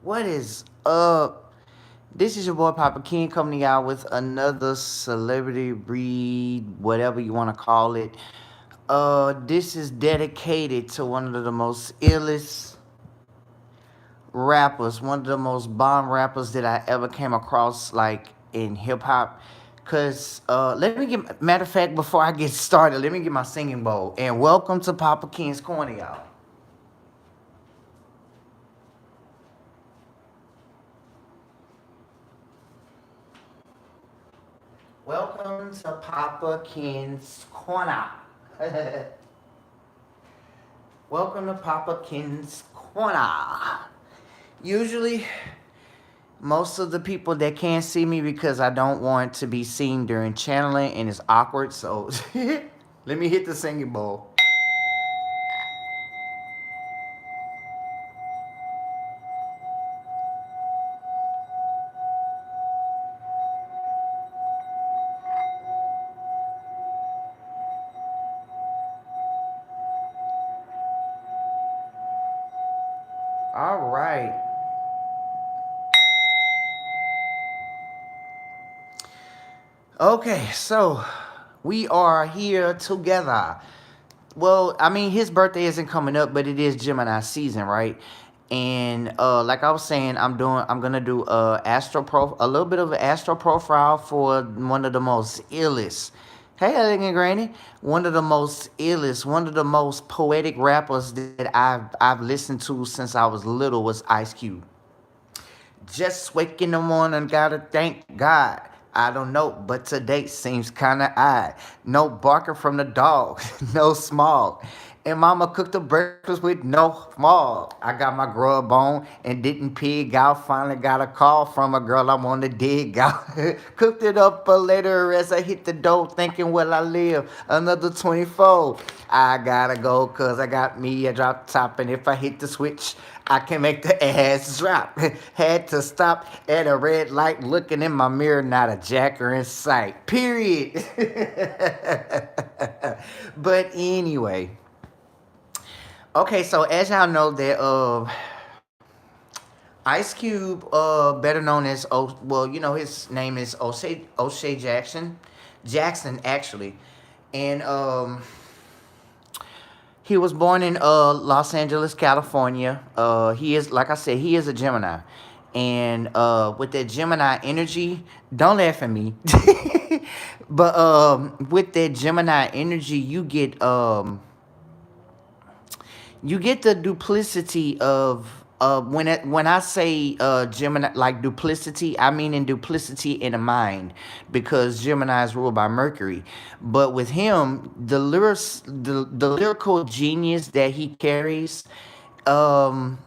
What is up? This is your boy Papa King coming to y'all with another celebrity read, whatever you want to call it. This is dedicated to one of the most illest rappers, one of the most bomb rappers that I ever came across, like in hip hop. Let me get, matter of fact, before I get started, let me get my singing bowl. And welcome to Papa King's Corner, y'all. Welcome to Papa Ken's Corner. Welcome to Papa Ken's Corner. Usually, most of the people that can't see me because I don't want to be seen during channeling and it's awkward, so let me hit the singing bowl. All right. Okay, so we are here together. Well, I mean, his birthday isn't coming up, but it is Gemini season, right? And like I was saying, I'm gonna do a little bit of an astro profile for one of the most illest. Hey, Elegant Granny, one of the most illest, one of the most poetic rappers that I've listened to since I was little was Ice Cube. Just waking in the morning, gotta thank God. I don't know, but today seems kinda odd. No barking from the dog, no smog. And mama cooked the breakfast with no smog. I got my grub on and didn't pig out. Finally got a call from a girl I'm on the dig out. Cooked it up for later as I hit the door thinking, will I live another 24? I gotta go cause I got me a drop top and if I hit the switch, I can make the ass drop. Had to stop at a red light looking in my mirror, not a jacker in sight. Period. But anyway. Okay, so as y'all know that Ice Cube, better known as his name is O'Shea Jackson. Jackson actually. And he was born in Los Angeles, California. He is, like I said, he is a Gemini. And with that Gemini energy, don't laugh at me. But with that Gemini energy, you get the duplicity of when I say Gemini, like duplicity, I mean in duplicity in the mind, because Gemini is ruled by Mercury. But with him, the lyrical genius that he carries, um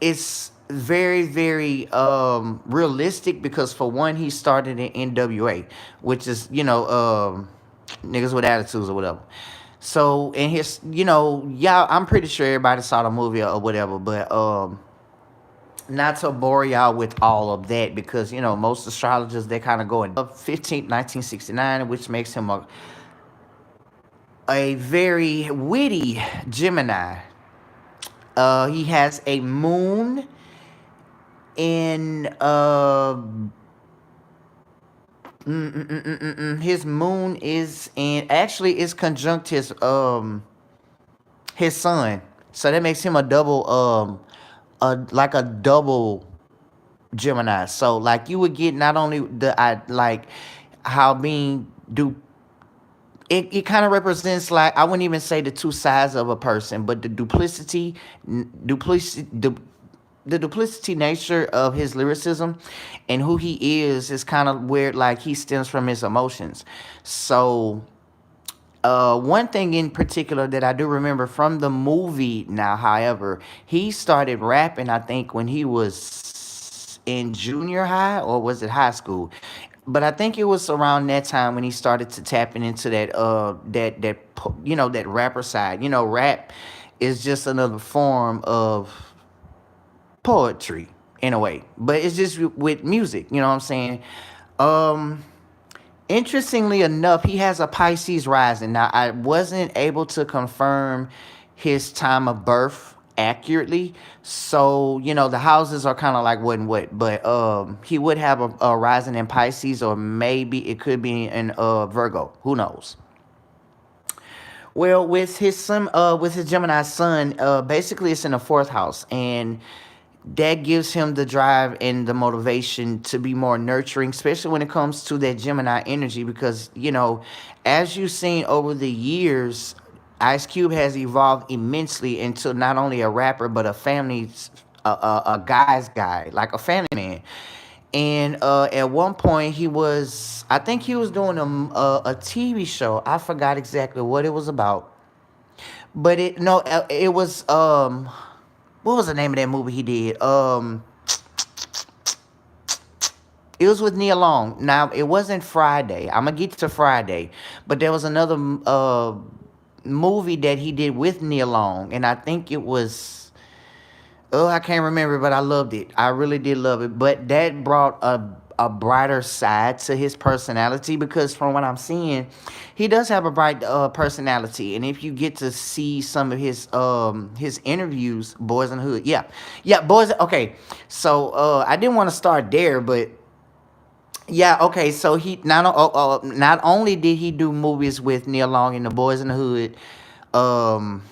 it's very very realistic, because for one, he started in NWA, which is niggas with attitudes or whatever. So in his, yeah, I'm pretty sure everybody saw the movie or whatever, but not to bore y'all with all of that, because most astrologers, they kind of go in 15th 1969, which makes him a very witty Gemini. He has a moon in his moon is in, actually is conjunct his sun. So that makes him a double like a double Gemini. So like you would get not only the I like how being do it kind of represents, like, I wouldn't even say the two sides of a person, but the duplicity, the duplicity nature of his lyricism and who he is kind of weird. Like, he stems from his emotions. So one thing in particular that I do remember from the movie now, however, he started rapping, I think, when he was in junior high, or was it high school? But I think it was around that time when he started to tapping into that rapper side. Rap is just another form of poetry in a way, but it's just with music. You know what I'm saying? Um, Interestingly enough, he has a Pisces rising. Now, I wasn't able to confirm his time of birth. accurately. So, the houses are kind of like what and what, but he would have a rising in Pisces, or maybe it could be in Virgo. Who knows? Well, with his Gemini sun, basically it's in the fourth house, and that gives him the drive and the motivation to be more nurturing, especially when it comes to that Gemini energy. Because as you've seen over the years, Ice Cube has evolved immensely into not only a rapper but a guy's guy, like a family man. And at one point, I think he was doing a TV show. I forgot exactly what it was about, but it was what was the name of that movie he did? It was with Nia Long. Now it wasn't Friday. I'm gonna get to Friday, but there was another movie that he did with Nia Long, and I think it was. Oh, I can't remember, but I loved it. I really did love it. But that brought a brighter side to his personality, because from what I'm seeing, he does have a bright personality. And if you get to see some of his interviews, Boys in the Hood, yeah, yeah, Boys. Okay, so I didn't want to start there, but yeah, okay. So not only did he do movies with Neil Long and the Boys in the Hood, um,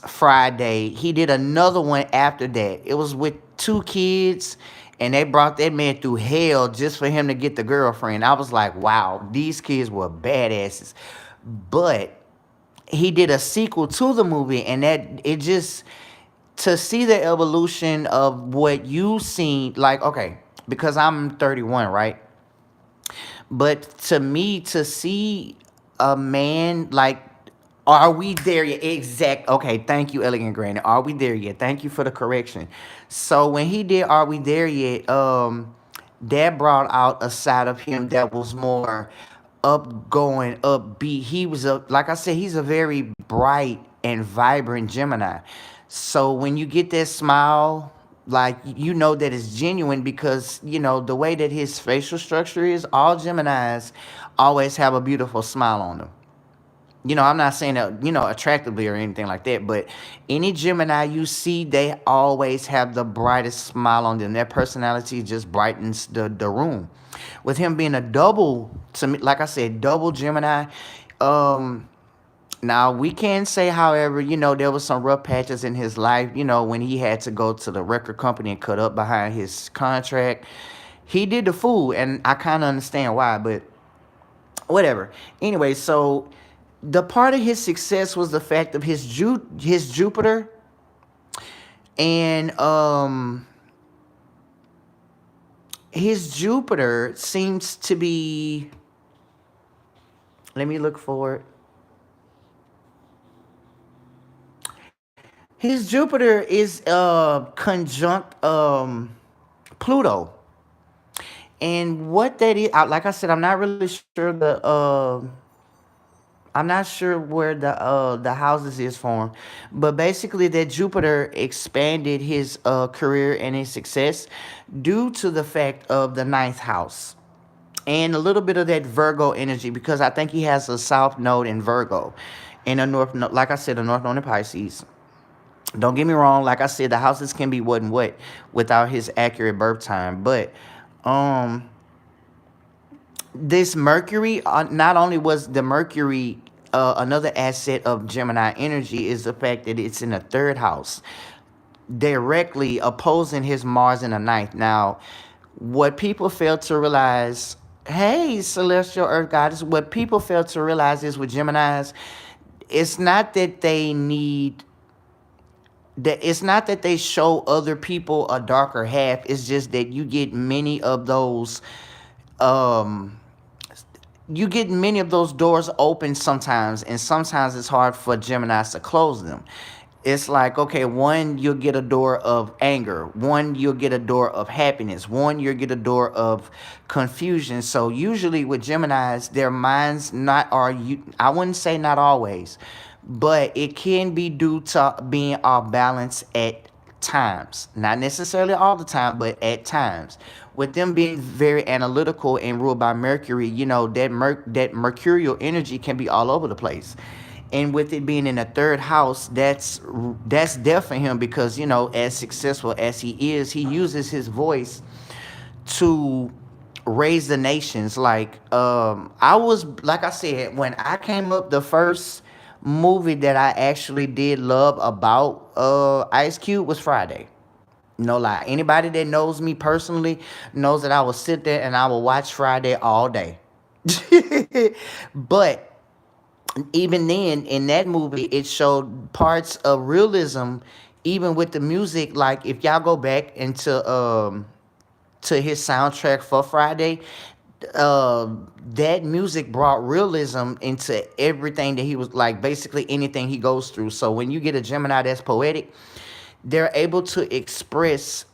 Friday. He did another one after that. It was with two kids, and they brought that man through hell just for him to get the girlfriend. I was like, wow, these kids were badasses. But he did a sequel to the movie, and that it just to see the evolution of what you seen, like, okay, because I'm 31, right? But to me, to see a man like, are we there yet? Exact. Okay, thank you, Elegant Granny. Are we there yet? Thank you for the correction. So when he did "Are We There Yet," that brought out a side of him that was more upgoing, upbeat. Like I said, he's a very bright and vibrant Gemini. So when you get that smile, like you know that it's genuine, because the way that his facial structure is. All Geminis always have a beautiful smile on them. I'm not saying that, attractively or anything like that, but any Gemini you see, they always have the brightest smile on them. Their personality just brightens the room. With him being a double, to me, like I said, double Gemini, um, now we can say, however, there was some rough patches in his life, when he had to go to the record company and cut up behind his contract. He did the fool, and I kind of understand why, but whatever. Anyway, so the part of his success was the fact of his Jupiter, and his Jupiter seems to be. Let me look for it. His Jupiter is conjunct Pluto, and what that is, like I said, I'm not really sure I'm not sure where the houses is for him, but basically that Jupiter expanded his career and his success due to the fact of the ninth house and a little bit of that Virgo energy, because I think he has a south node in Virgo and a north node, like I said, a north node in Pisces. Don't get me wrong, like I said, the houses can be what and what without his accurate birth time, but um this Mercury, not only was the Mercury another asset of Gemini energy, is the fact that it's in the third house, directly opposing his Mars in the ninth. Now, what people fail to realize, hey, celestial Earth goddess, what people fail to realize is with Geminis, it's not that they need it's not that they show other people a darker half. It's just that um you get many of those doors open sometimes, and sometimes it's hard for Geminis to close them. It's like, okay, one, you'll get a door of anger, one, you'll get a door of happiness, one, you'll get a door of confusion. So usually with Geminis, their minds not are you I wouldn't say not always, but it can be due to being off balance at times. Not necessarily all the time, but at times. With them being very analytical and ruled by Mercury, that mercurial energy can be all over the place. and with it being in the third house, that's death for him because as successful as he is, he uses his voice to raise the nations. Like I was, like I said, when I came up, the first movie that I actually did love about Ice Cube was Friday. No lie. Anybody that knows me personally knows that I will sit there and I will watch Friday all day. But even then, in that movie, it showed parts of realism, even with the music. Like if y'all go back into to his soundtrack for Friday, uh, that music brought realism into everything that he was like, basically anything he goes through. So when you get a Gemini that's poetic, they're able to express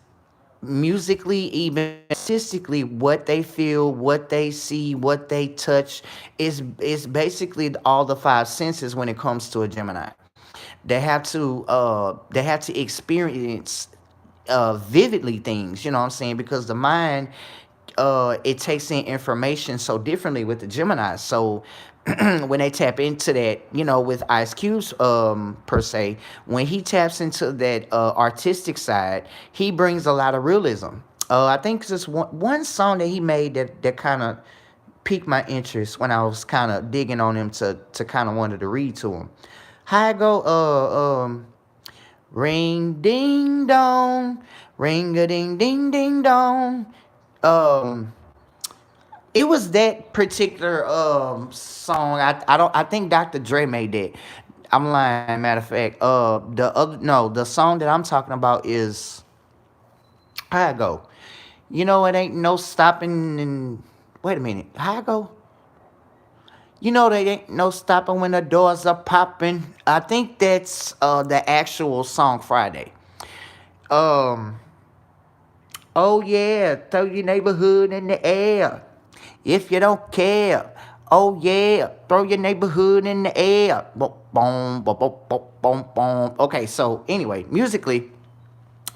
musically, even artistically, what they feel, what they see, what they touch. Is basically all the five senses when it comes to a Gemini. They have to experience vividly things, you know what I'm saying? Because the mind, it takes in information so differently with the Gemini. So when they tap into that, with Ice Cube's per se, when he taps into that artistic side, he brings a lot of realism. I think this one song that he made that kind of piqued my interest when I was kind of digging on him to kind of wanted to read to him. How I go, ring ding dong, ring a ding ding ding dong. Um, it was that particular song. I think Dr. Dre made that. I'm lying. Matter of fact, the other no, the song that I'm talking about is how I go. It ain't no stopping. And wait a minute, how I go. There ain't no stopping when the doors are popping. I think that's the actual song Friday. Um, oh yeah, throw your neighborhood in the air. If you don't care, oh yeah, throw your neighborhood in the air. Boom, boom, boom, boom, boom, boom, boom. Okay, so anyway, musically,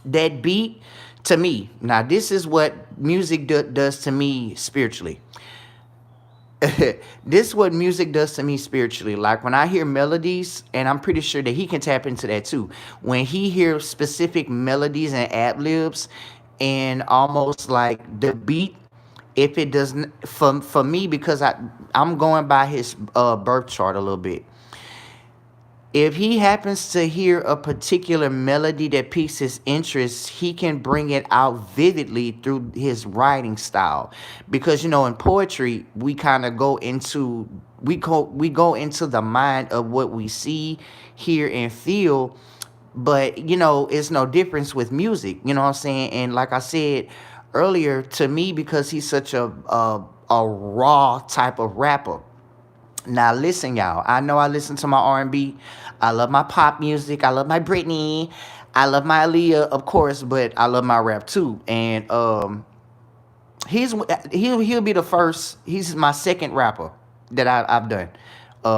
that beat to me. Now, this is what music does to me spiritually. This is what music does to me spiritually. Like when I hear melodies, and I'm pretty sure that he can tap into that too. When he hears specific melodies and ad libs, and almost like the beat, if it doesn't for me, because I'm going by his birth chart a little bit. If he happens to hear a particular melody that piques his interest, he can bring it out vividly through his writing style. Because in poetry, we go into the mind of what we see, hear, and feel. But it's no difference with music. You know what I'm saying? And like I said earlier, to me, because he's such a raw type of rapper. Now listen, y'all. I know I listen to my R&B. I love my pop music. I love my Britney. I love my Aaliyah, of course, but I love my rap too. And he's he'll be the first. He's my second rapper that I've done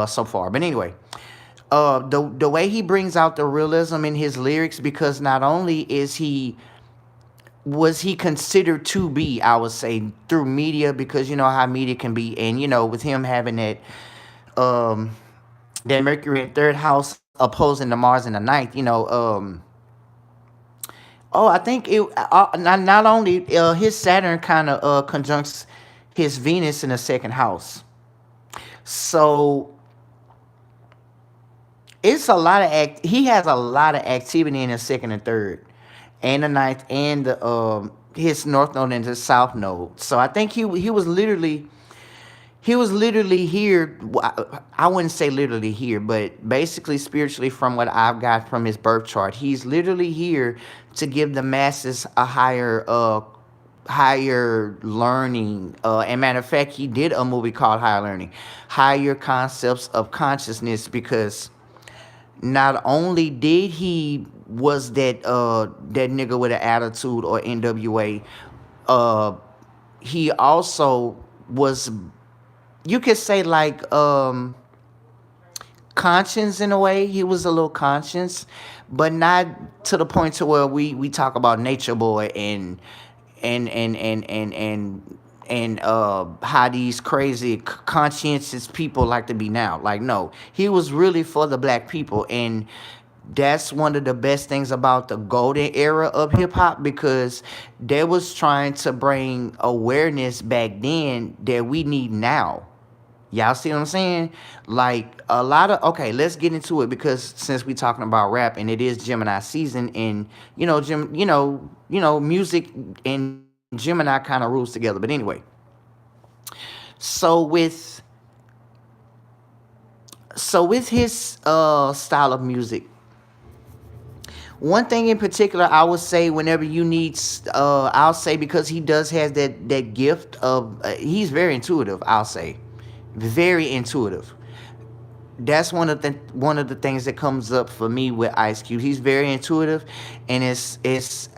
so far. But anyway, the way he brings out the realism in his lyrics, because not only was he considered to be, I would say, through media, because you know how media can be, and with him having um that Mercury in third house opposing the Mars in the ninth. Oh, I think it not only his Saturn kind of conjuncts his Venus in the second house. So it's a lot of he has a lot of activity in the second and third, and the ninth, and the his north node and his south node. So I think he was literally here. I wouldn't say literally here, but basically spiritually, from what I've got from his birth chart, he's literally here to give the masses a higher learning. And matter of fact, he did a movie called Higher Learning, Higher Concepts of Consciousness, because not only did he was that nigga with an attitude, or NWA, uh he also was, you could say, like conscience in a way. He was a little conscious, but not to the point to where we talk about Nature Boy and and how these crazy conscientious people like to be now. Like, no, he was really for the black people, and that's one of the best things about the golden era of hip hop, because they was trying to bring awareness back then that we need now. Y'all see what I'm saying? Like a lot of, okay, let's get into it, because since we talking about rap and it is Gemini season, and music and Gemini kind of rules together. But anyway, so with his style of music, one thing in particular I would say, whenever you need, I'll say, because he does has that gift of, he's very intuitive. I'll say, very intuitive. That's one of the things that comes up for me with Ice Cube. He's very intuitive, and it's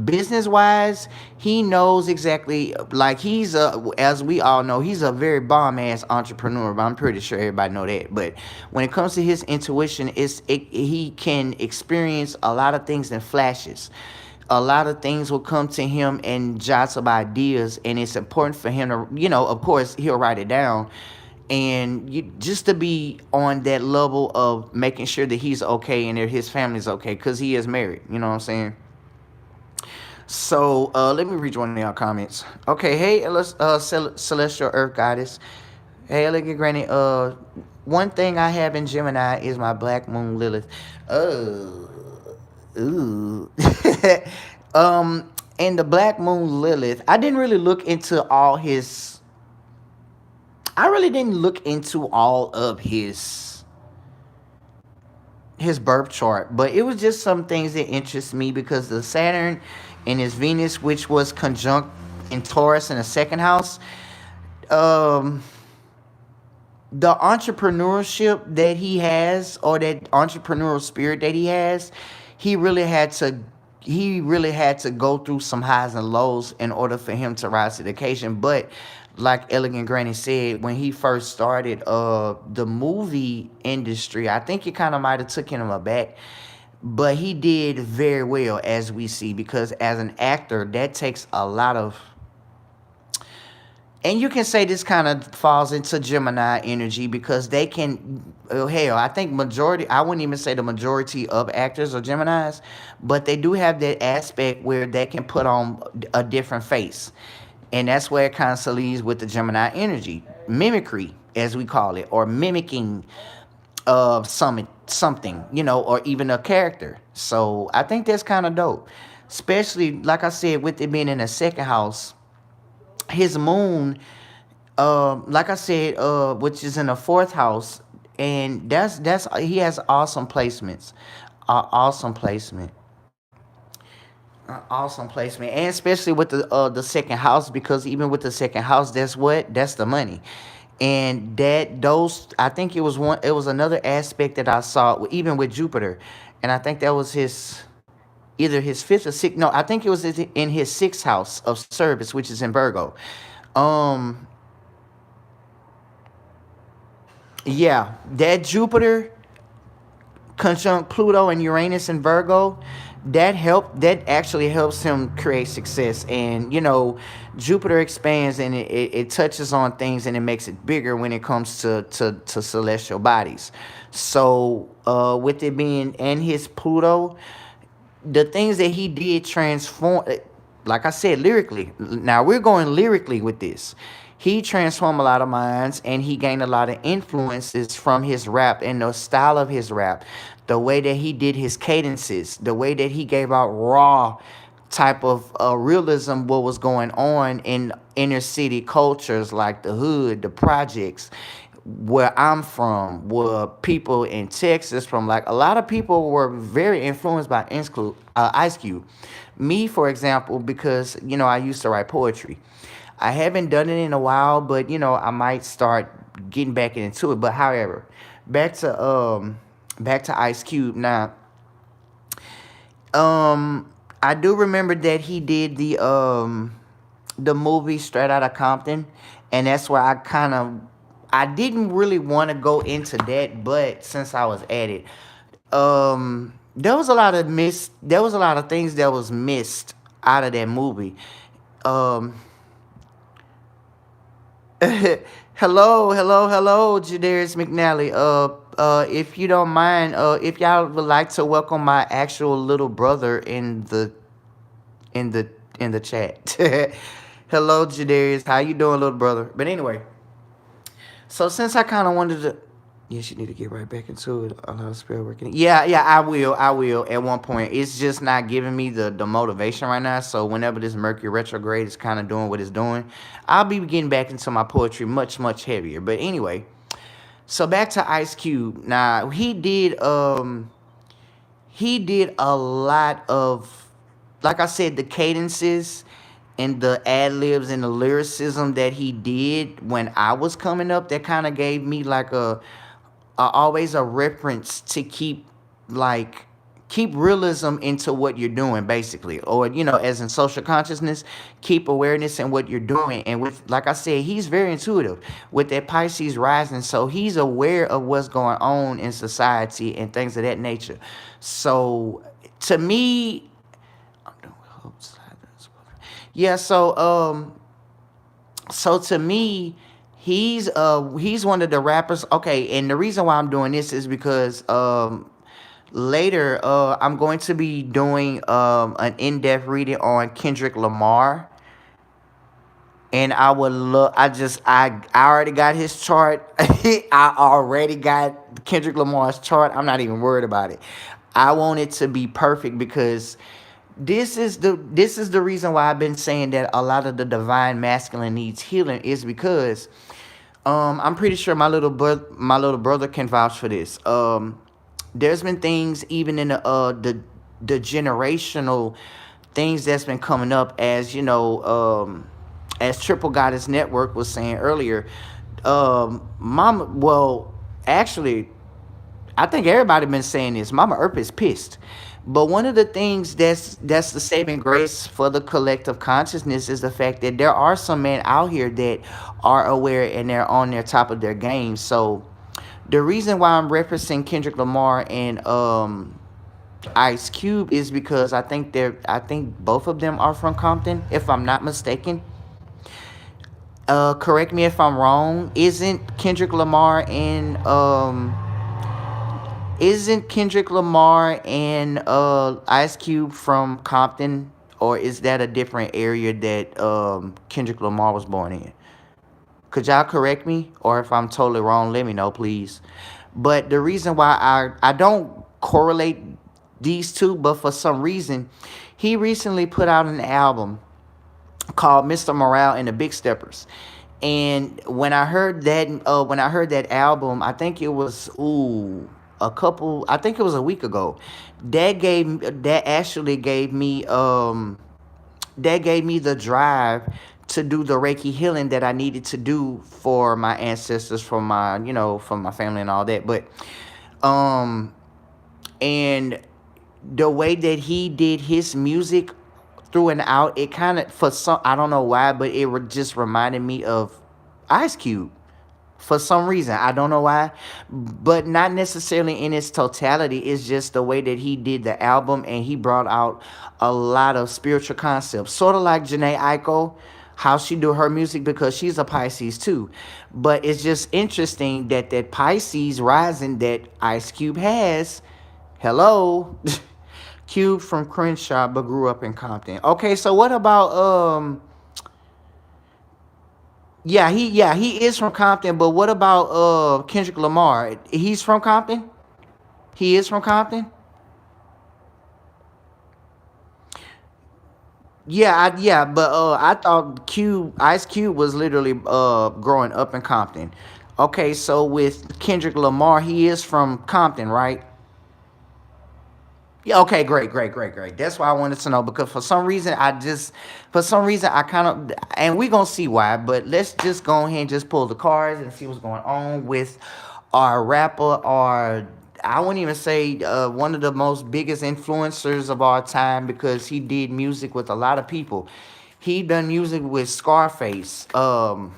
business wise, he knows exactly, like, he's a, as we all know, he's a very bomb ass entrepreneur. But I'm pretty sure everybody know that. But when it comes to his intuition, he can experience a lot of things in flashes. A lot of things will come to him in jots of ideas, and it's important for him to, of course, he'll write it down, and just to be on that level of making sure that he's okay and that his family's okay, because he is married. You know what I'm saying? So let me read one of y'all comments. Okay, hey, Celestial Earth Goddess. Hey, elegant granny. One thing I have in Gemini is my Black Moon Lilith. Oh, ooh. And the Black Moon Lilith, I didn't really look into all his. I really didn't look into all of his birth chart, but it was just some things that interest me, because the Saturn and his Venus, which was conjunct in Taurus in the second house, um, the entrepreneurship that he has, or that entrepreneurial spirit that he has, he really had to he really had to go through some highs and lows in order for him to rise to the occasion. But like Elegant Granny said, when he first started the movie industry, I think it kind of might have took him aback, but he did very well, as we see, because as an actor, that takes a lot of, and you can say this kind of falls into Gemini energy, because they can, hell, I think majority, I wouldn't even say the majority of actors are Geminis, but they do have that aspect where they can put on a different face. And that's where it kind of leads with the Gemini energy, mimicry, as we call it, or mimicking of something, or even a character. So I think that's kind of dope, especially like I said, with it being in the second house, his moon, like I said, which is in the fourth house, and that's he has awesome placements, awesome placement, awesome placement, and especially with the second house, because even with the second house, that's the money, and I think it was another aspect that I saw even with Jupiter, and I think that was his, either his fifth or sixth. No, I think it was in his sixth house of service, which is in Virgo. Um, yeah, that Jupiter conjunct Pluto and Uranus and Virgo, that actually helps him create success. And Jupiter expands, and it touches on things, and it makes it bigger when it comes to celestial bodies. So with it being and his Pluto, the things that he did transform, like I said, lyrically. Now we're going lyrically with this. He transformed a lot of minds, and he gained a lot of influences from his rap and the style of his rap, the way that he did his cadences, the way that he gave out raw type of realism, what was going on in inner city cultures, like the hood, the projects, where I'm from, where people in Texas from, like, a lot of people were very influenced by Ice Cube. Me, for example, because I used to write poetry. I haven't done it in a while, but I might start getting back into it. But however, back to Ice Cube now. I do remember that he did the movie Straight Outta Compton, and that's where I didn't really want to go into that, but since I was at it, there was a lot of things that was missed out of that movie. Um, hello, Jadarius McNally. If you don't mind, if y'all would like to welcome my actual little brother in the in the chat. Hello, Jadarius. How you doing, little brother? But anyway, so since I kind of wanted to, yes, you need to get right back into it. A lot of spell working. Yeah, yeah, I will. At one point, it's just not giving me the motivation right now. So whenever this Mercury retrograde is kind of doing what it's doing, I'll be getting back into my poetry much heavier. But anyway, so back to Ice Cube. Now he did a lot of, like I said, the cadences and the ad libs and the lyricism that he did when I was coming up. That kind of gave me like always a reference to like keep realism into what you're doing, basically, or as in social consciousness, keep awareness in what you're doing. And with, like I said, he's very intuitive with that Pisces rising, so he's aware of what's going on in society and things of that nature. So to me, I'm doing hope. Yeah, so to me, he's one of the rappers. Okay, and the reason why I'm doing this is because later I'm going to be doing an in-depth reading on Kendrick Lamar. And I would love. I already got his chart. I already got Kendrick Lamar's chart. I'm not even worried about it. I want it to be perfect because this is the reason why I've been saying that a lot of the divine masculine needs healing is because I'm pretty sure my little brother can vouch for this. There's been things even in the generational things that's been coming up, as Triple Goddess Network was saying earlier. Mama, well, actually, I think everybody been saying this. Mama Earth is pissed. But one of the things that's the saving grace for the collective consciousness is the fact that there are some men out here that are aware and they're on their top of their game. So the reason why I'm referencing Kendrick Lamar and Ice Cube is because I think both of them are from Compton, if I'm not mistaken. Correct me if I'm wrong. Isn't Kendrick Lamar and Ice Cube from Compton, or is that a different area that Kendrick Lamar was born in? Could y'all correct me, or if I'm totally wrong, let me know, please. But the reason why I don't correlate these two, but for some reason, he recently put out an album called Mr. Morale and the Big Steppers. And when I heard that album, I think it was I think it was a week ago. That actually gave me the drive to do the Reiki healing that I needed to do for my ancestors, for my family and all that. But um and the way that he did his music through and out, it kind of, for some, I don't know why, but just reminded me of Ice Cube for some reason. I don't know why, but not necessarily in its totality. It's just the way that he did the album, and he brought out a lot of spiritual concepts, sort of like Janae Aiko, how she do her music, because she's a Pisces too. But it's just interesting that Pisces rising that Ice Cube has. Hello. Cube from Crenshaw, but grew up in Compton. Okay, so what about he is from Compton, but what about Kendrick Lamar? He's from Compton? He is from Compton? Yeah, but I thought Ice Cube was literally growing up in Compton. Okay, so with Kendrick Lamar, he is from Compton, right? Yeah, okay, great. That's why I wanted to know, because for some reason, I kind of, and we gonna see why. But let's just go ahead and just pull the cards and see what's going on with our rapper, or I wouldn't even say one of the most biggest influencers of our time, because he did music with a lot of people. He done music with Scarface. Now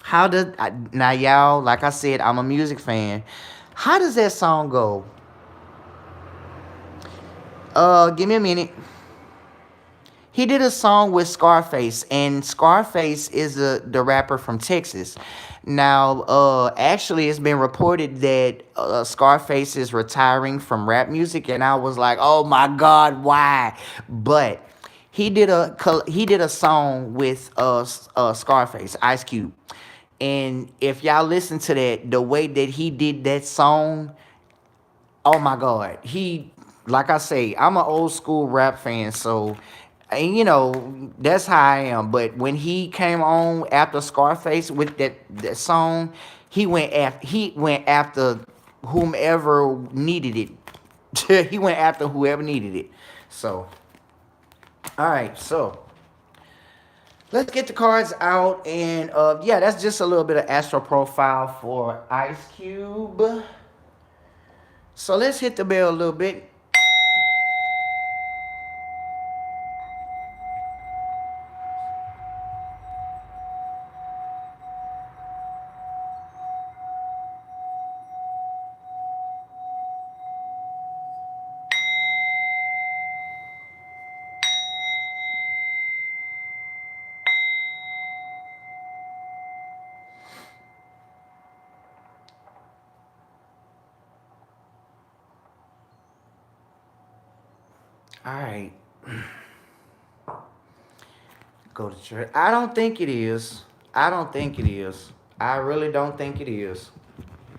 y'all, like I said, I'm a music fan. How does that song go? Give me a minute. he did a song with Scarface, and Scarface is the rapper from Texas. Now, actually, it's been reported that Scarface is retiring from rap music, and I was like, oh my God, why? But he did a song with Scarface, Ice Cube, and if y'all listen to that, the way that he did that song, oh my God, he, like I say, I'm an old school rap fan, so and that's how I am. But when he came on after Scarface with that song, he went after whomever needed it. He went after whoever needed it. So, all right, so let's get the cards out, and yeah, that's just a little bit of astro profile for Ice Cube. So let's hit the bell a little bit. All right. Go to church. I don't think it is. I don't think it is. I really don't think it is.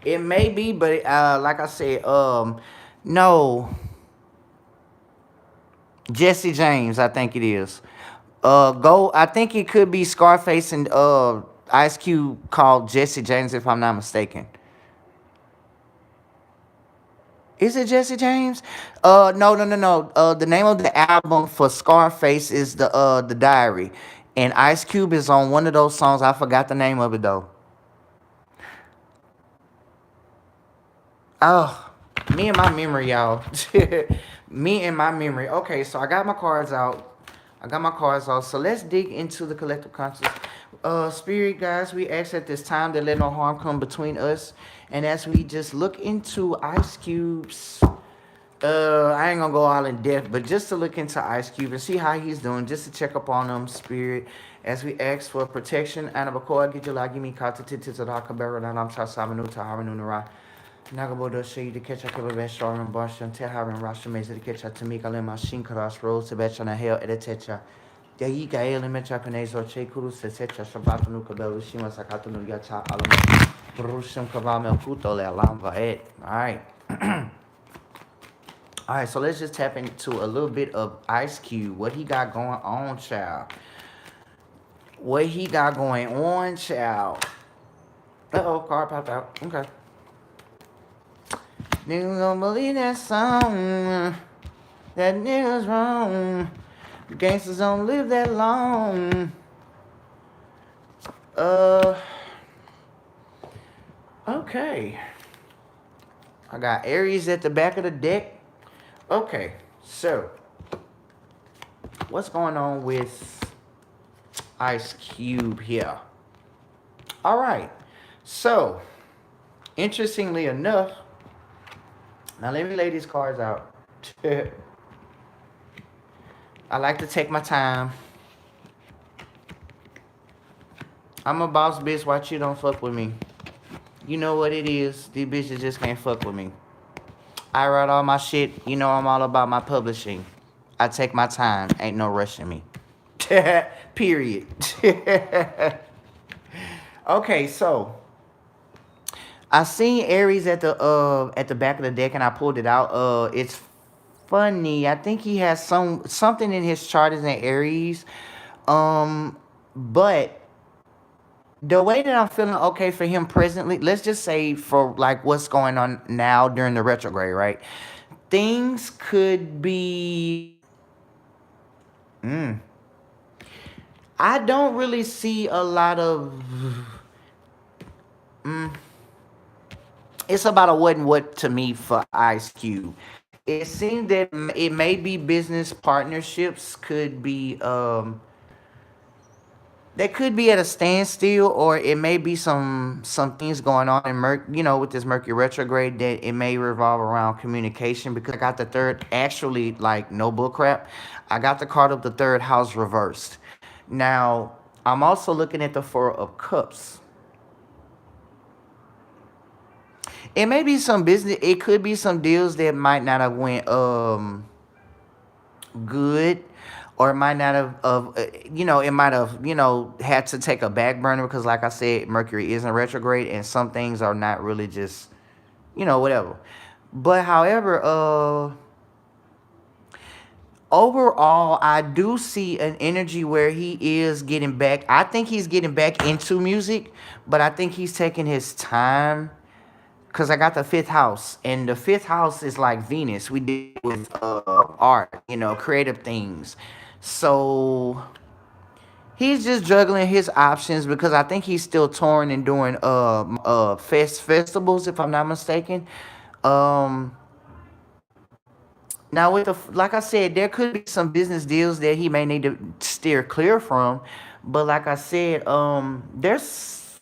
It may be, but like I said, no, Jesse James. I think it is. Go. I think it could be Scarface and Ice Cube called Jesse James, if I'm not mistaken. Is it Jesse James? No, no, no, no. The name of the album for Scarface is the Diary, and Ice Cube is on one of those songs. I forgot the name of it though. Oh, me and my memory, y'all. Me and my memory. Okay, so I got my cards out. I got my cards out. So let's dig into the collective conscious. Spirit guys, we ask at this time that let no harm come between us. And as we just look into Ice Cube's, I ain't gonna go all in depth, but just to look into Ice Cube and see how he's doing, just to check up on him, Spirit, as we ask for protection. And of course, get you like me, kata titi to the hakabera, and I'm chasavanu to haranu nara. Nagabodo Shade to catch up with Bashar and Bash and Tehar and Rasha Mesa to catch up to Mika Lema Shinkaras Rose to Betch on a Hail Editecha. Yaika Element Japanese or Che Kuru Secha Shabatu Kabel Shima Sakatu Yata Alam Rushim Kabamel Kuto Le Alam Vaed. Alright. Alright, so let's just tap into a little bit of Ice Cube. What he got going on, child. What he got going on, child. Uh-oh, card popped out. Okay. Niggas don't believe that song. That nigga's wrong. Gangsters don't live that long. Okay. I got Aries at the back of the deck. Okay, so what's going on with Ice Cube here? All right. So, interestingly enough, now let me lay these cards out. I like to take my time. I'm a boss bitch. Watch you don't fuck with me. You know what it is. These bitches just can't fuck with me. I write all my shit. You know I'm all about my publishing. I take my time. Ain't no rushing me. Period. Okay, so I seen Aries at the back of the deck, and I pulled it out. It's funny. I think he has something in his chart is in Aries. But the way that I'm feeling okay for him presently, let's just say for like what's going on now during the retrograde, right? Things could be. I don't really see a lot of. It's about a what and what to me for Ice Cube. It seems that it may be business partnerships, could be They could be at a standstill, or it may be some things going on in with this Mercury retrograde that it may revolve around communication. Because I got the third, actually, like no bull crap, I got the card of the third house reversed. Now I'm also looking at the Four of Cups. It may be some business. It could be some deals that might not have went good, or it might not have it might have had to take a back burner because, like I said, Mercury is in retrograde, and some things are not really just whatever. But however, overall, I do see an energy where he is getting back. I think he's getting back into music, but I think he's taking his time. Cause I got the fifth house, and the fifth house is like Venus. We deal with art, creative things. So he's just juggling his options because I think he's still touring and doing festivals, if I'm not mistaken. Um, Now with like I said, there could be some business deals that he may need to steer clear from. But like I said, there's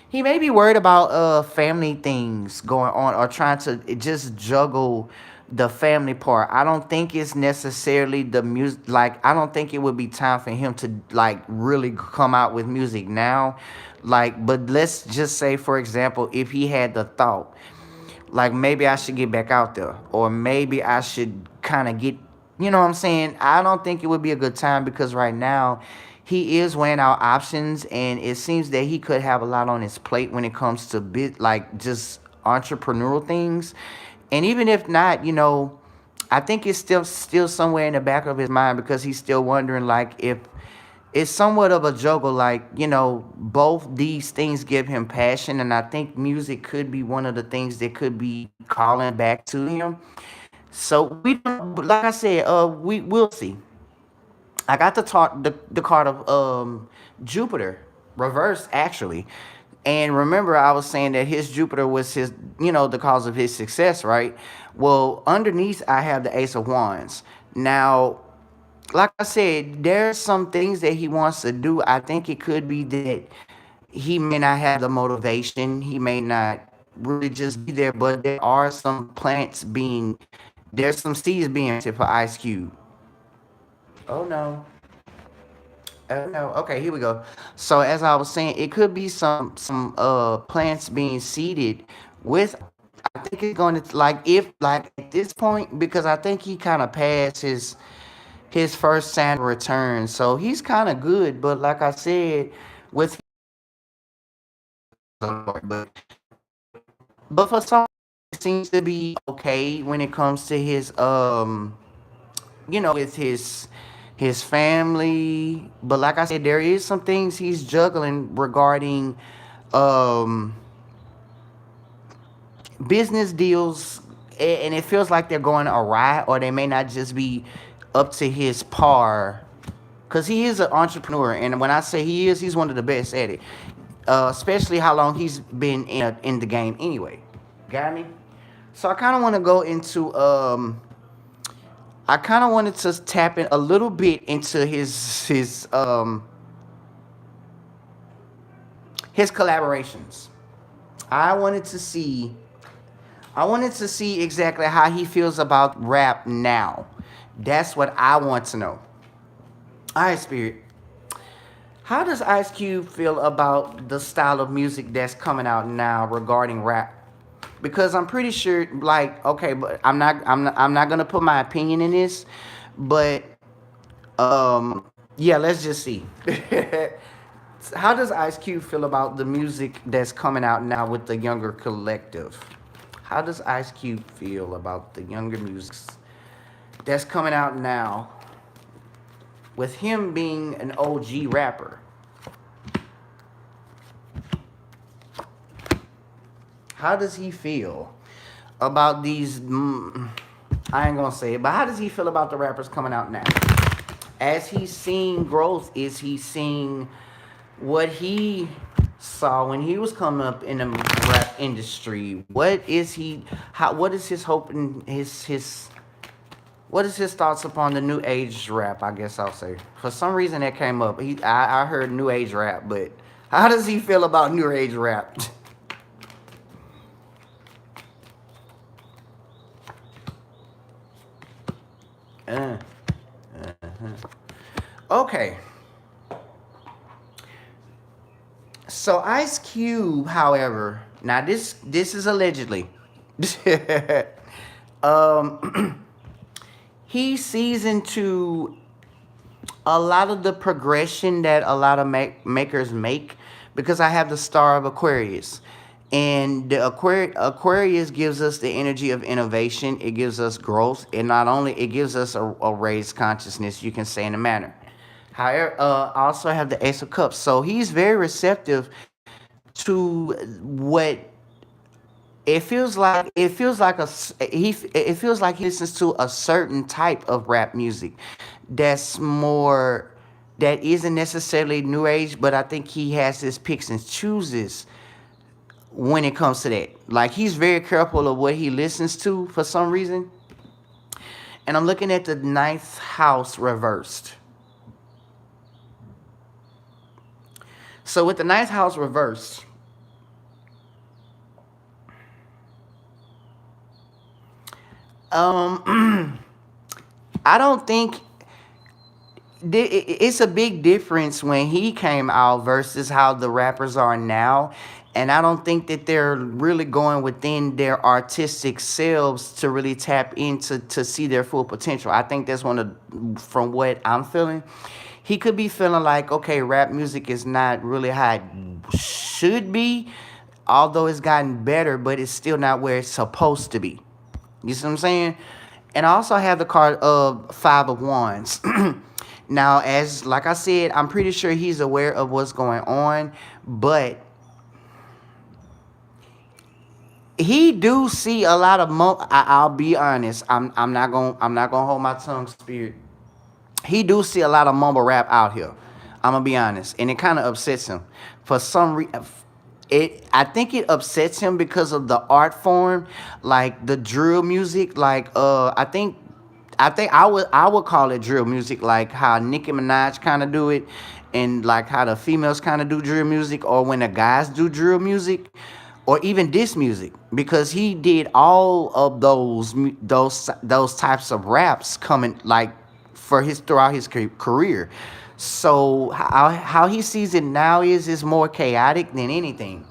he may be worried about family things going on, or trying to just juggle the family part. I don't think it's necessarily the music. Like, I don't think it would be time for him to like really come out with music now. Like, but let's just say, for example, if he had the thought, like, maybe I should get back out there, or maybe I should kind of get, you know what I'm saying? I don't think it would be a good time because right now he is weighing out options, and it seems that he could have a lot on his plate when it comes to like just entrepreneurial things. And even if not, I think it's still somewhere in the back of his mind, because he's still wondering, like, if it's somewhat of a juggle. Like, both these things give him passion, and I think music could be one of the things that could be calling back to him. So we don't, like I said, we'll see. I got the card of Jupiter reversed, actually. And remember, I was saying that his Jupiter was his, the cause of his success, right? Well, underneath I have the Ace of Wands. Now, like I said, there's some things that he wants to do. I think it could be that he may not have the motivation. He may not really just be there, but there are some there's some seeds being planted for Ice Cube. Oh no. Oh no. Okay, here we go. So as I was saying, it could be some plants being seeded with. I think it's going to, like, if, like, at this point, because I think he kind of passed his first Saturn return, so he's kind of good. But like I said, with but for some, it seems to be okay when it comes to his with his family. But like I said, there is some things he's juggling regarding um business deals, and it feels like they're going awry, or they may not just be up to his par, because he is an entrepreneur, and when I say he is, he's one of the best at it. Especially how long he's been in the game anyway. Got me? So I kind of want to go into I kind of wanted to tap in a little bit into his collaborations. I wanted to see I wanted to see exactly how he feels about rap now. That's what I want to know. All right, Spirit. How does Ice Cube feel about the style of music that's coming out now regarding rap? Because I'm pretty sure, like, okay, but I'm not gonna put my opinion in this, but yeah, let's just see. How does Ice Cube feel about the music that's coming out now with the younger collective? How does Ice Cube feel about the younger music that's coming out now, with him being an OG rapper? How does he feel about these? I ain't gonna say it, but how does he feel about the rappers coming out now? As he's seeing growth, is he seeing what he saw when he was coming up in the rap industry? What is he? What is his hope and his What is his thoughts upon the new age rap? I guess I'll say. For some reason that came up. I heard new age rap, but how does he feel about new age rap? uh, okay. So Ice Cube, however, now this is allegedly. um, he sees into a lot of the progression that a lot of makers make because I have the star of Aquarius. And the Aquarius gives us the energy of innovation. It gives us growth. And not only it gives us a raised consciousness, you can say in a manner. However, I also have the Ace of Cups. So he's very receptive to what it feels like he listens to a certain type of rap music that's more that isn't necessarily new age, but I think he has his picks and chooses when it comes to that. Like he's very careful of what he listens to for some reason. And I'm looking at the ninth house reversed. So with the ninth house reversed, um I don't think it's a big difference when he came out versus how the rappers are now. And I don't think that they're really going within their artistic selves to really tap into to see their full potential. I think that's one of, from what I'm feeling, he could be feeling like, okay, rap music is not really how it should be, although it's gotten better, but it's still not where it's supposed to be. You see what I'm saying? And I also have the card of Five of Wands. Now, as like I said, I'm pretty sure he's aware of what's going on, but he do see a lot of I'll be honest. I'm not gonna hold my tongue, spirit. He do see a lot of mumble rap out here. I'm gonna be honest, and it kind of upsets him for some reason. I think it upsets him because of the art form, like the drill music. Like I think I would call it drill music, like how Nicki Minaj kind of do it, and like how the females kind of do drill music, or when the guys do drill music, or even diss music, because he did all of those types of raps coming like for his throughout his career. So how he sees it now is more chaotic than anything.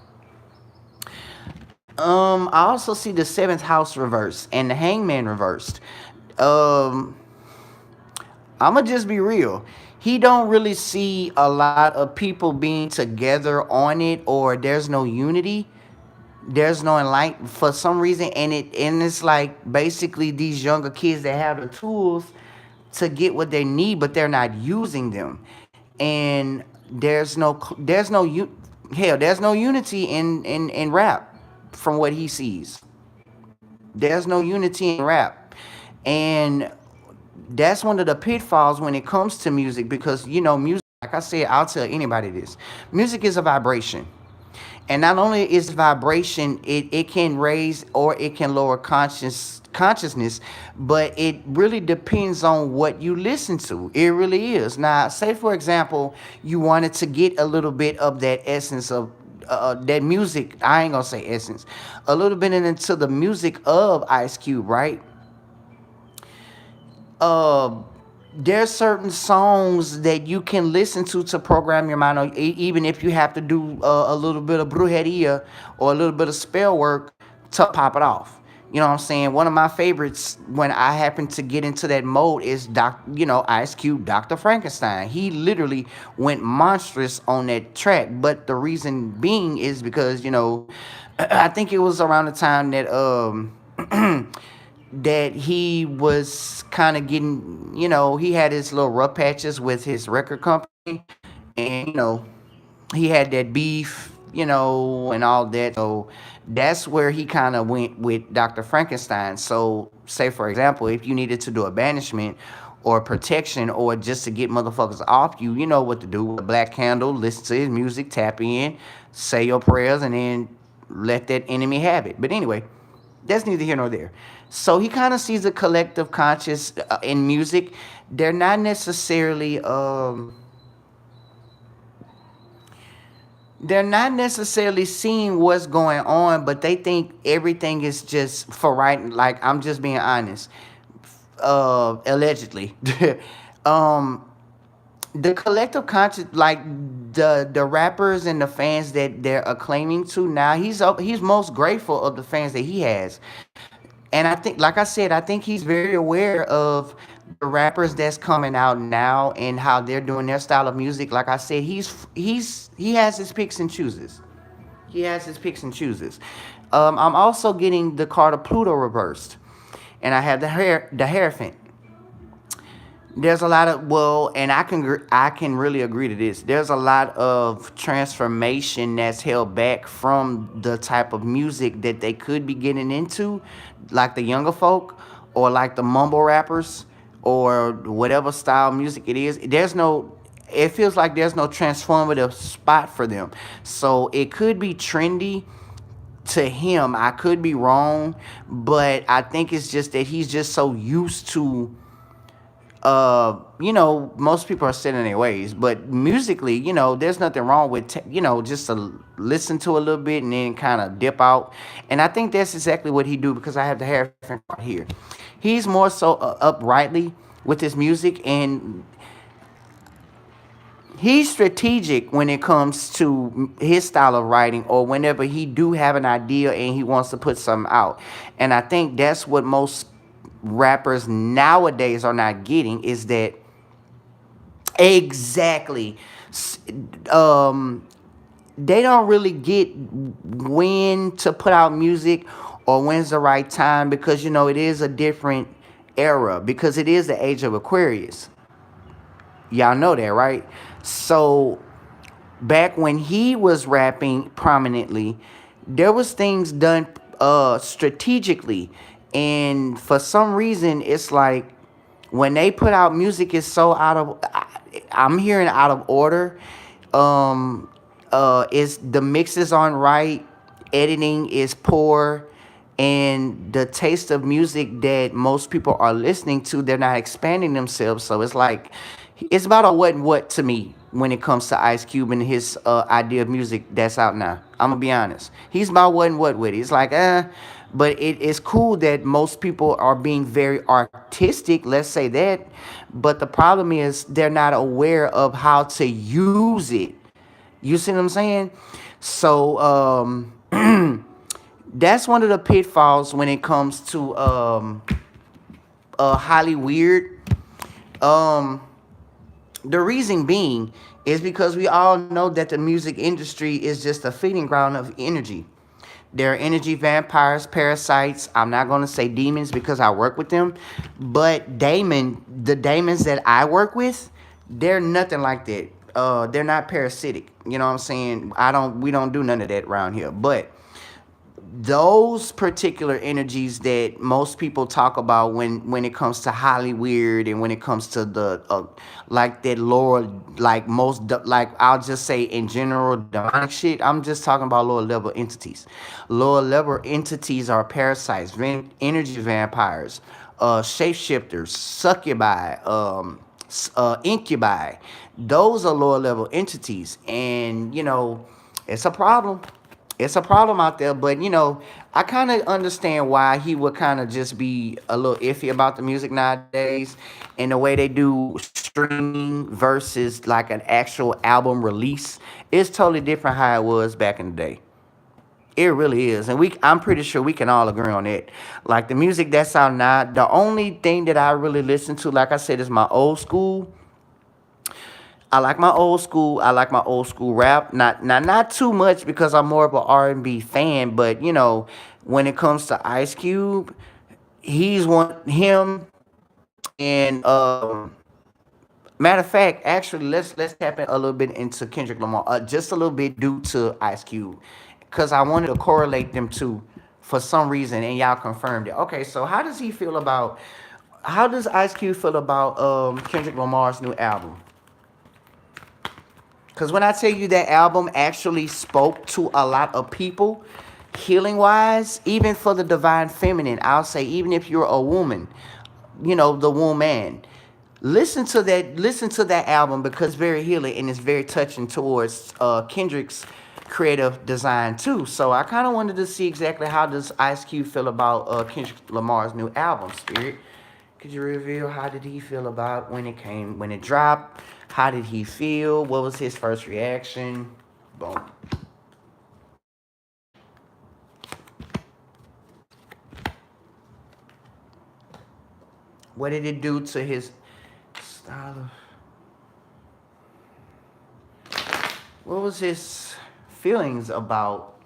I also see the seventh house reversed and the hangman reversed. Um, I'ma just be real. He don't really see a lot of people being together on it, or there's no unity. There's no enlightenment for some reason, and it's like basically these younger kids that have the tools to get what they need, but they're not using them. And there's no hell, there's no unity in rap from what he sees. There's no unity in rap. And that's one of the pitfalls when it comes to music, because music, like I said, I'll tell anybody this. Music is a vibration. And not only is vibration, it can raise or it can lower consciousness, but it really depends on what you listen to. It really is. Now, say for example, you wanted to get a little bit of that essence of that music. I ain't gonna say essence, a little bit into the music of Ice Cube, right? uh there's certain songs that you can listen to program your mind, or even if you have to do a little bit of brujeria or a little bit of spell work to pop it off. You know what I'm saying? One of my favorites when I happen to get into that mode is Ice Cube, Dr. Frankenstein. He literally went monstrous on that track, but the reason being is because I think it was around the time that that he was kind of getting, he had his little rough patches with his record company, and he had that beef, and all that. So that's where he kind of went with Dr. Frankenstein. So, say for example, if you needed to do a banishment or protection, or just to get motherfuckers off you, you know what to do. With a black candle, listen to his music, tap in, say your prayers, and then let that enemy have it. But anyway, That's neither here nor there. So he kind of sees a collective conscious in music. They're not necessarily they're not necessarily seeing what's going on, but they think everything is just for right. Like, I'm just being honest. Allegedly. um the collective conscious, like the rappers and the fans that they're acclaiming to now, he's most grateful of the fans that he has. And I think, like I said, I think he's very aware of the rappers that's coming out now and how they're doing their style of music. Like I said, he has his picks and chooses. He has his picks and chooses. I'm also getting the card of Pluto reversed, and I have the Hierophant. There's a lot of, well, and I can really agree to this. There's a lot of transformation that's held back from the type of music that they could be getting into, like the younger folk, or like the mumble rappers, or whatever style music it is. It feels like there's no transformative spot for them. So it could be trendy to him. I could be wrong, but I think it's just that he's just so used to, most people are set in their ways, but musically, there's nothing wrong with, just to listen to a little bit and then kind of dip out. And I think that's exactly what he do, because I have the hair card here. He's more so uprightly with his music, and he's strategic when it comes to his style of writing, or whenever he do have an idea and he wants to put something out. And I think that's what most rappers nowadays are not getting, is that exactly, um they don't really get when to put out music, or when's the right time, because it is a different era, because it is the age of Aquarius. Y'all know that, right? So back when he was rapping prominently, there was things done strategically, and for some reason, it's like when they put out music, it's so out of, I'm hearing out of order. Is the mixes aren't right, editing is poor, and the taste of music that most people are listening to, they're not expanding themselves. So it's like, it's about a what and what to me when it comes to Ice Cube and his idea of music that's out now. I'm gonna be honest. He's about what and what with it. It's like, but it is cool that most people are being very artistic, let's say that. But the problem is they're not aware of how to use it. You see what I'm saying? So that's one of the pitfalls when it comes to highly weird. Um, the reason being is because we all know that the music industry is just a feeding ground of energy. There are energy vampires, parasites. I'm not going to say demons because I work with them, but the demons that I work with, they're nothing like that. They're not parasitic. You know what I'm saying? We don't do none of that around here. But those particular energies that most people talk about when it comes to highly weird, and when it comes to the like that lower, like like, I'll just say in general demonic shit, I'm just talking about lower level entities. Lower level entities are parasites, energy vampires, shapeshifters, succubi, incubi. Those are lower level entities, and it's a problem. It's a problem out there, but I kind of understand why he would kind of just be a little iffy about the music nowadays, and the way they do streaming versus like an actual album release. It's totally different how it was back in the day. It really is, and I'm pretty sure we can all agree on it. Like the music that's out now, the only thing that I really listen to, like I said, is my old school. I like my old school. I like my old school rap. Not too much, because I'm more of an R&B fan. But when it comes to Ice Cube, he's one him. And matter of fact, actually, let's tap in a little bit into Kendrick Lamar, just a little bit due to Ice Cube, because I wanted to correlate them two for some reason, and y'all confirmed it. Okay, so how does Ice Cube feel about Kendrick Lamar's new album? Because when I tell you that album actually spoke to a lot of people, healing wise, even for the divine feminine, I'll say, even if you're a woman, the woman, listen to that album because it's very healing and it's very touching towards Kendrick's creative design too. So I kind of wanted to see exactly how does Ice Cube feel about Kendrick Lamar's new album, Spirit. Could you reveal how did he feel about when it dropped? How did he feel? What was his first reaction? Boom. What did it do to his style of, what was his feelings about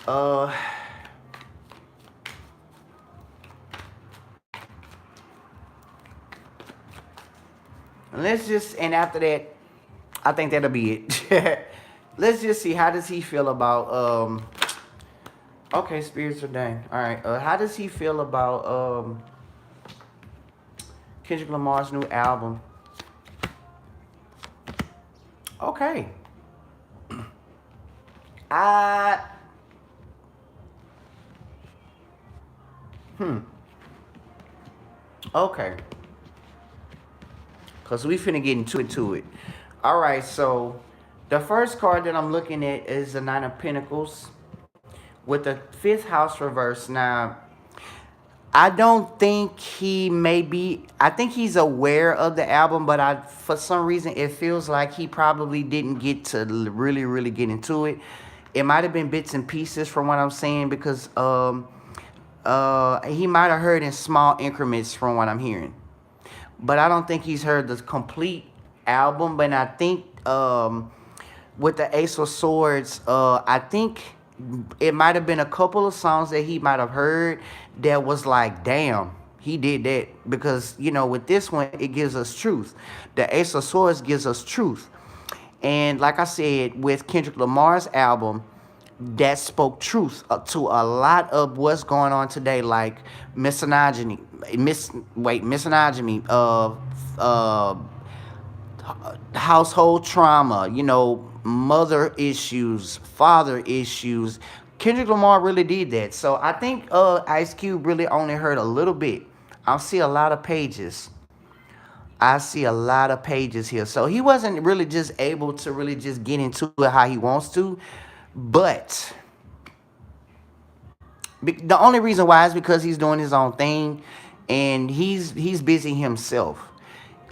uh and after that, I think that'll be it. Let's just see how does he feel about okay, spirits are dang. All right. How does he feel about Kendrick Lamar's new album? Okay. I okay. Cause we finna get into it. All right, so the first card that I'm looking at is the Nine of Pentacles with the fifth house reverse. Now, I don't think he may be. I think he's aware of the album, but for some reason, it feels like he probably didn't get to really, really get into it. It might have been bits and pieces from what I'm saying because he might have heard in small increments from what I'm hearing. But I don't think he's heard the complete album. But I think with the Ace of Swords, I think it might have been a couple of songs that he might have heard that was like, damn, he did that. Because, with this one, it gives us truth. The Ace of Swords gives us truth. And like I said, with Kendrick Lamar's album, that spoke truth to a lot of what's going on today, like misogyny, household trauma, mother issues, father issues. Kendrick Lamar really did that. So I think Ice Cube really only heard a little bit. I see a lot of pages. I see a lot of pages here. So he wasn't really just able to really just get into it how he wants to. But the only reason why is because he's doing his own thing and he's busy himself.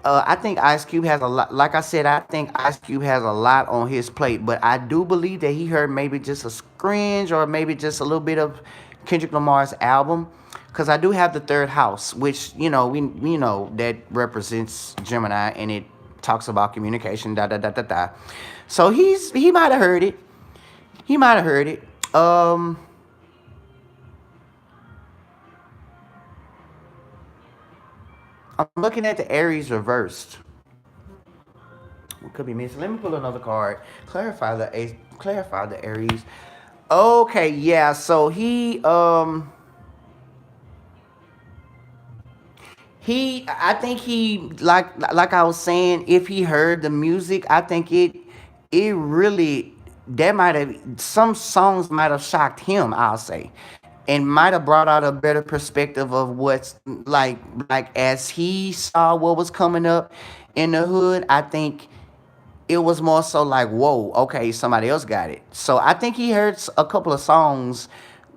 I think Ice Cube has a lot. Like I said, I think Ice Cube has a lot on his plate. But I do believe that he heard maybe just a scringe or maybe just a little bit of Kendrick Lamar's album. Because I do have the third house, which, we know that represents Gemini and it talks about communication, da da da da da. So he might have heard it. He might have heard it. I'm looking at the Aries reversed. What could be missing? Let me pull another card. Clarify the Ace. Clarify the Aries. Okay, yeah. So I think he like I was saying, if he heard the music, I think it really, that might have, some songs might have shocked him, I'll say, and might have brought out a better perspective of what's like as he saw what was coming up in the hood. I think it was more so like, whoa, okay, somebody else got it. So I think he heard a couple of songs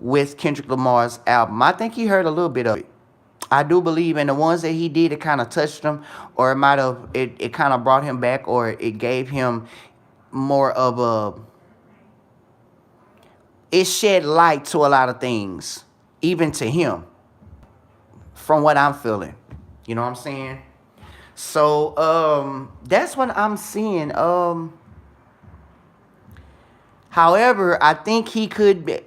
with Kendrick Lamar's album. I think he heard a little bit of it. I do believe in the ones that he did, it kind of touched him, or it might have, it kind of brought him back, or it gave him more of it shed light to a lot of things, even to him, from what I'm feeling. You know what I'm saying? So that's what I'm seeing. However, I think he could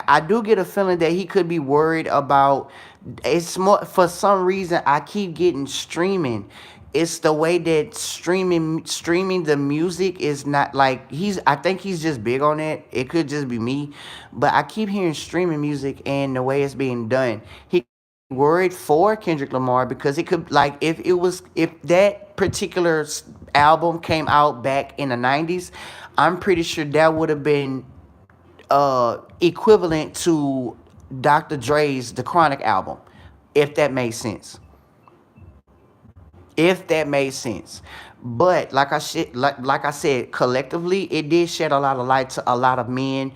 I do get a feeling that he could be worried about, it's more for some reason I keep getting streaming. It's the way that streaming the music is not like, I think he's just big on it. It could just be me, but I keep hearing streaming music and the way it's being done. He worried for Kendrick Lamar because it could, like, if that particular album came out back in the 90s, I'm pretty sure that would have been equivalent to Dr. Dre's The Chronic album, if that makes sense. If that made sense. But like I said, collectively, it did shed a lot of light to a lot of men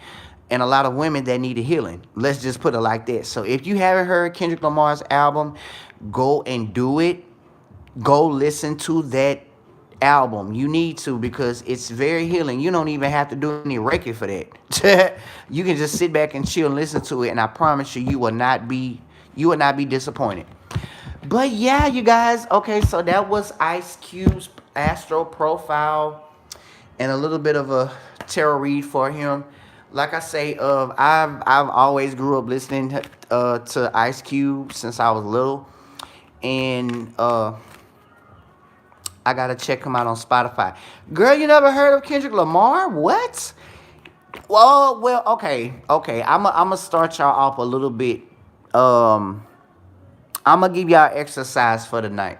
and a lot of women that needed healing. Let's just put it like that. So if you haven't heard Kendrick Lamar's album, go and do it. Go listen to that album. You need to, because it's very healing. You don't even have to do any reiki for that. You can just sit back and chill and listen to it, and I promise you, you will not be disappointed. But yeah, you guys, okay, so that was Ice Cube's Astro profile and a little bit of a tarot read for him. Like I say, I've always grew up listening to Ice Cube since I was little, and I gotta check him out on Spotify. Girl, you never heard of Kendrick Lamar? What? Well, okay. I'm gonna start y'all off a little bit. I'm gonna give y'all exercise for the night.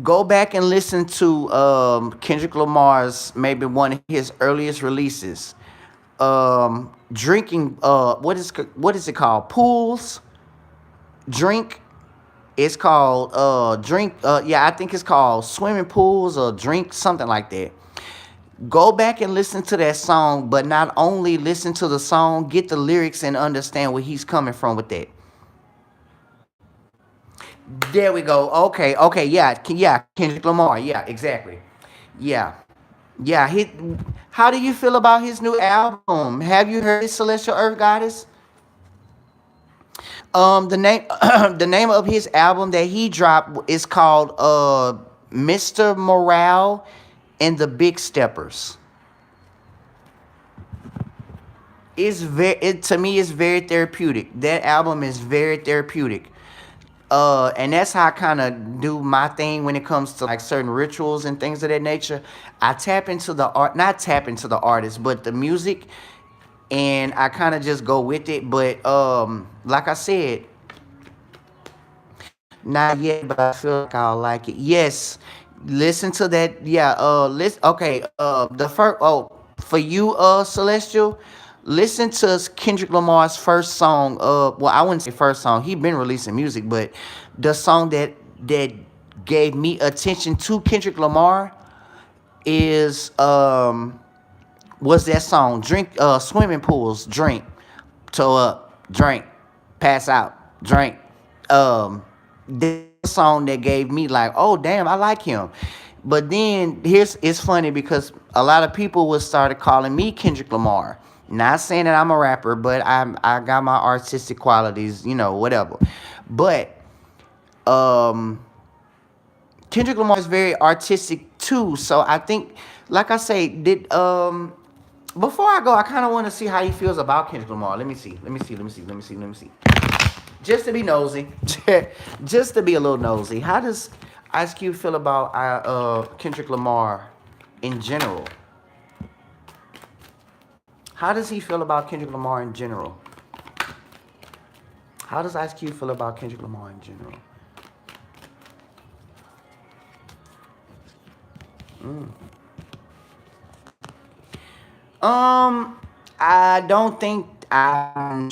Go back and listen to Kendrick Lamar's, maybe one of his earliest releases. Drinking. What is it called? Pools. Drink. It's called drink. Yeah, I think it's called swimming pools or drink, something like that. Go back and listen to that song, but not only listen to the song, get the lyrics and understand where he's coming from with that. There we go. Okay, yeah, Kendrick Lamar. Yeah, exactly. Yeah, yeah. How do you feel about his new album? Have you heard Celestial Earth Goddess? The name, the name of his album that he dropped is called Mr. Morale and the Big Steppers. To me, it's very therapeutic. That album is very therapeutic. And that's how I kind of do my thing when it comes to like certain rituals and things of that nature. I tap into the art, not tap into the artist, but the music, and I kind of just go with it. But like I said, not yet, but I feel like I'll like it. Yes, listen to that. Yeah. Listen. Okay. The first. Oh, for you, Celestial, listen to Kendrick Lamar's first song. Well, I wouldn't say first song. He been releasing music, but the song that gave me attention to Kendrick Lamar is was that song drink swimming pools, drink, toe up, drink, pass out, drink. This song that gave me like, oh damn, I like him. But then here's it's funny because a lot of people would started calling me Kendrick Lamar. Not saying that I'm a rapper, but I got my artistic qualities, whatever. But um Kendrick Lamar is very artistic too. So I think, like I say, did before I go, I kind of want to see how he feels about Kendrick Lamar. Let me see. Just to be nosy, just to be a little nosy. How does Ice Cube feel about Kendrick Lamar in general? How does he feel about Kendrick Lamar in general? How does Ice Cube feel about Kendrick Lamar in general? I don't think I.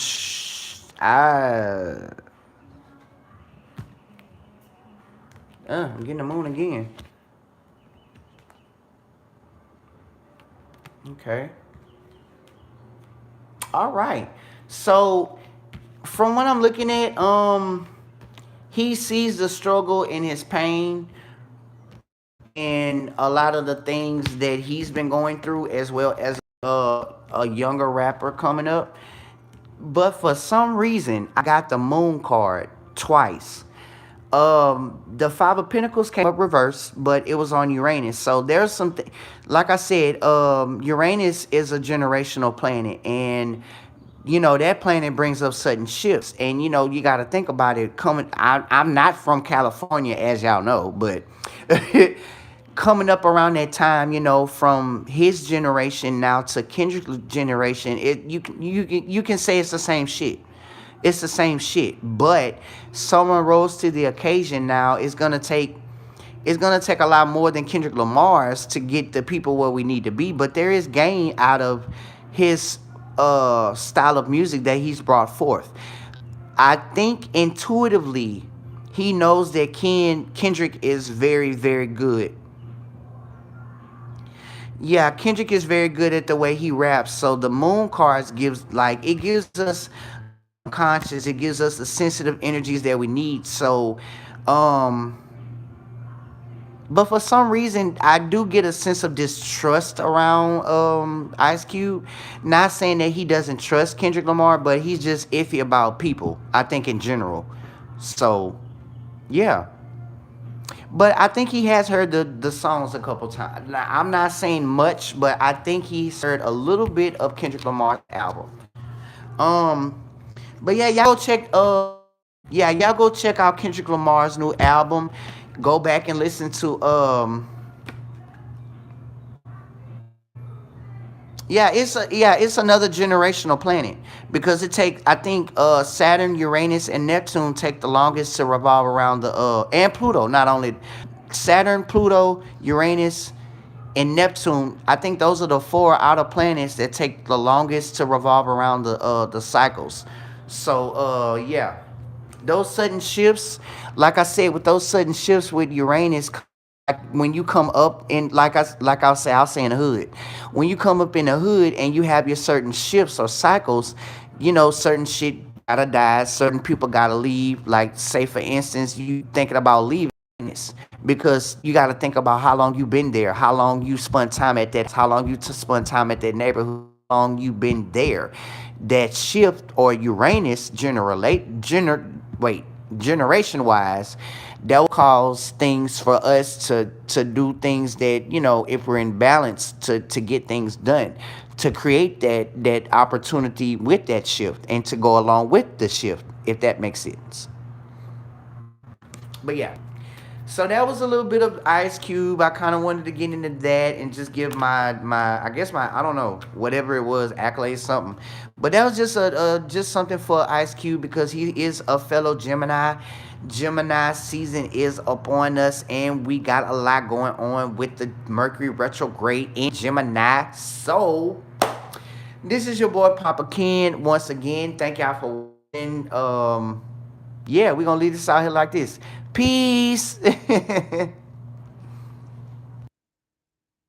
I'm getting the moon again. Okay. All right. So, from what I'm looking at, he sees the struggle and his pain and a lot of the things that he's been going through, as well as a younger rapper coming up. But for some reason, I got the moon card twice. The Five of Pentacles came up reverse, but it was on Uranus. So there's something, like I said, Uranus is a generational planet, and that planet brings up sudden shifts, and you got to think about it. I'm not from California, as y'all know, but coming up around that time, from his generation now to Kendrick's generation, you can say it's the same shit. It's the same shit, but someone rose to the occasion now. It's gonna take a lot more than Kendrick Lamar's to get the people where we need to be. But there is gain out of his style of music that he's brought forth. I think intuitively he knows that Kendrick is very, very good. Yeah, Kendrick is very good at the way he raps. So the moon cards it gives us conscious, it gives us the sensitive energies that we need. So um but for some reason I do get a sense of distrust around Ice Cube. Not saying that he doesn't trust Kendrick Lamar, but he's just iffy about people, I think in general. So yeah. But I think he has heard the songs a couple times. Now, I'm not saying much, but I think he's heard a little bit of Kendrick Lamar's album. Um, but yeah, y'all go check. Yeah, y'all go check out Kendrick Lamar's new album. Go back and listen to it's another generational planet because it take I think Saturn, Uranus, and Neptune take the longest to revolve around the and Pluto. Not only Saturn, Pluto, Uranus, and Neptune. I think those are the four outer planets that take the longest to revolve around the cycles. So yeah, those sudden shifts, like I said, with those sudden shifts with Uranus, like when you come up in I'll say in the hood, when you come up in the hood and you have your certain shifts or cycles, certain shit gotta die, certain people gotta leave. Like say for instance, you thinking about leaving this because you got to think about how long you've been there, how long you spent time at that, how long you spent time at that neighborhood, how long you've been there. That shift or Uranus generation wise, that will cause things for us to do things that if we're in balance to get things done, to create that opportunity with that shift and to go along with the shift, if that makes sense. But yeah, so that was a little bit of Ice Cube. I kind of wanted to get into that and just give my I guess my I don't know whatever it was accolade something, but that was just something for Ice Cube because he is a fellow Gemini. Gemini season is upon us, and we got a lot going on with the Mercury retrograde in Gemini. So this is your boy Papa Ken once again. Thank y'all for watching. Yeah, we're gonna leave this out here like this. Peace.